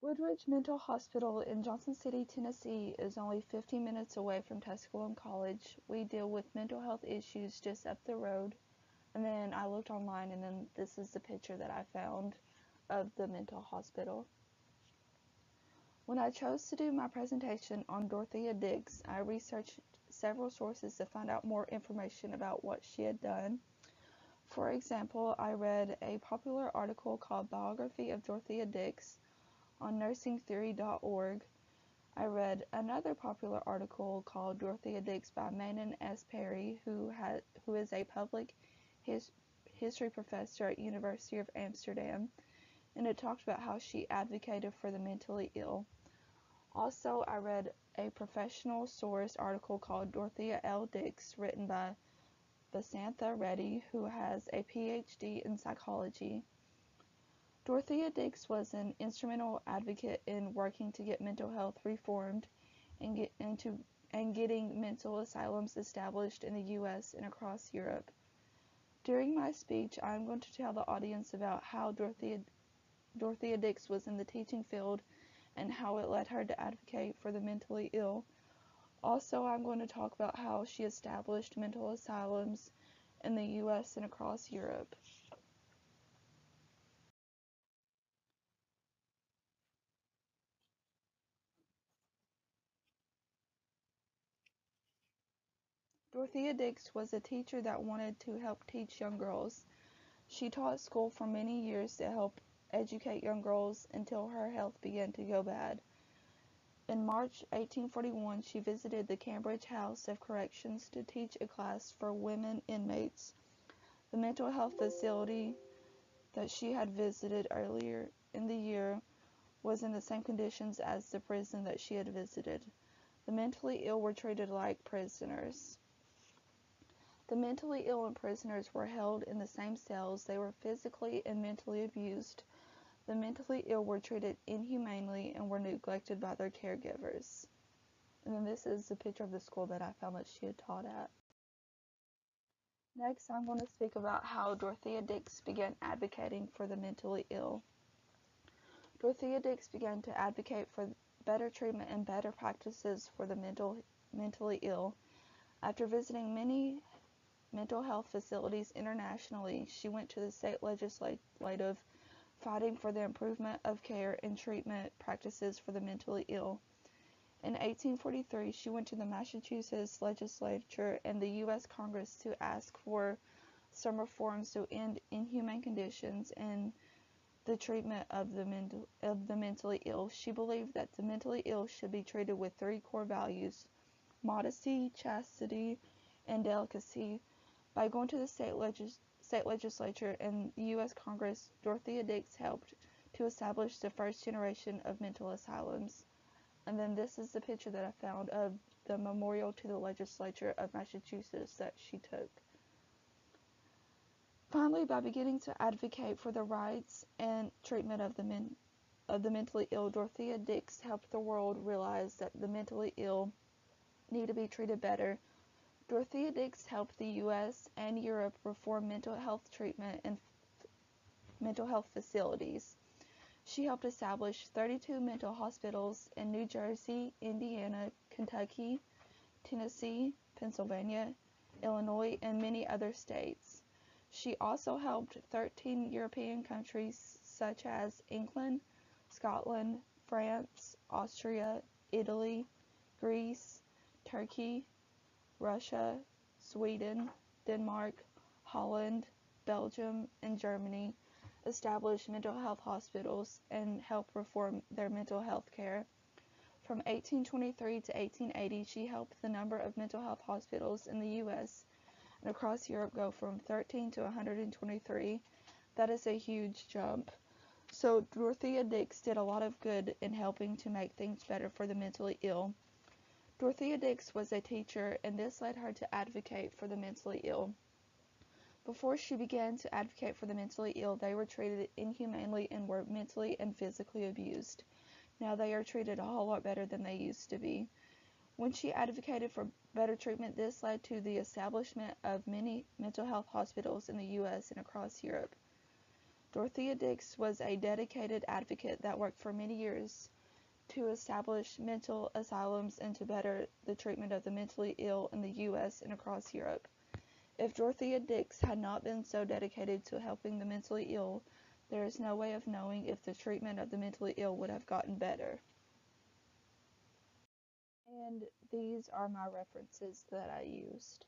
Woodridge Mental Hospital in Johnson City, Tennessee is only 15 minutes away from Tusculum College. We deal with mental health issues just up the road. And then I looked online, and then this is the picture that I found of the mental hospital. When I chose to do my presentation on Dorothea Dix, I researched several sources to find out more information about what she had done. For example, I read a popular article called Biography of Dorothea Dix on nursingtheory.org. I read another popular article called Dorothea Dix by Manon S. Perry, who is a public history professor at University of Amsterdam, and it talked about how she advocated for the mentally ill. Also, I read a professional source article called Dorothea L. Dix, written by Basantha Reddy, who has a PhD in psychology. Dorothea Dix was an instrumental advocate in working to get mental health reformed and getting mental asylums established in the U.S. and across Europe. During my speech, I am going to tell the audience about how Dorothea Dix was in the teaching field and how it led her to advocate for the mentally ill. Also, I'm going to talk about how she established mental asylums in the U.S. and across Europe. Dorothea Dix was a teacher that wanted to help teach young girls. She taught school for many years to help educate young girls until her health began to go bad. In March 1841, she visited the Cambridge House of Corrections to teach a class for women inmates. The mental health facility that she had visited earlier in the year was in the same conditions as the prison that she had visited. The mentally ill were treated like prisoners. The mentally ill and prisoners were held in the same cells. They were physically and mentally abused. The mentally ill were treated inhumanely and were neglected by their caregivers. And then this is a picture of the school that I found that she had taught at. Next, I'm going to speak about how Dorothea Dix began advocating for the mentally ill. Dorothea Dix began to advocate for better treatment and better practices for the mentally ill. After visiting many mental health facilities internationally, she went to the state legislative fighting for the improvement of care and treatment practices for the mentally ill. In 1843, she went to the Massachusetts legislature and the U.S. Congress to ask for some reforms to end inhumane conditions and the treatment of the mentally ill. She believed that the mentally ill should be treated with three core values: modesty, chastity, and delicacy. By going to the state legislature and the U.S. Congress, Dorothea Dix helped to establish the first generation of mental asylums. And then this is the picture that I found of the memorial to the legislature of Massachusetts that she took. Finally, by beginning to advocate for the rights and treatment of the mentally ill, Dorothea Dix helped the world realize that the mentally ill need to be treated better. Dorothea Dix helped the U.S. and Europe reform mental health treatment and mental health facilities. She helped establish 32 mental hospitals in New Jersey, Indiana, Kentucky, Tennessee, Pennsylvania, Illinois, and many other states. She also helped 13 European countries such as England, Scotland, France, Austria, Italy, Greece, Turkey, Russia, Sweden, Denmark, Holland, Belgium, and Germany establish mental health hospitals and help reform their mental health care. From 1823 to 1880, she helped the number of mental health hospitals in the U.S. and across Europe go from 13 to 123. That is a huge jump. So Dorothea Dix did a lot of good in helping to make things better for the mentally ill. Dorothea Dix was a teacher, and this led her to advocate for the mentally ill. Before she began to advocate for the mentally ill, they were treated inhumanely and were mentally and physically abused. Now they are treated a whole lot better than they used to be. When she advocated for better treatment, this led to the establishment of many mental health hospitals in the U.S. and across Europe. Dorothea Dix was a dedicated advocate that worked for many years to establish mental asylums and to better the treatment of the mentally ill in the U.S. and across Europe. If Dorothea Dix had not been so dedicated to helping the mentally ill, there is no way of knowing if the treatment of the mentally ill would have gotten better. And these are my references that I used.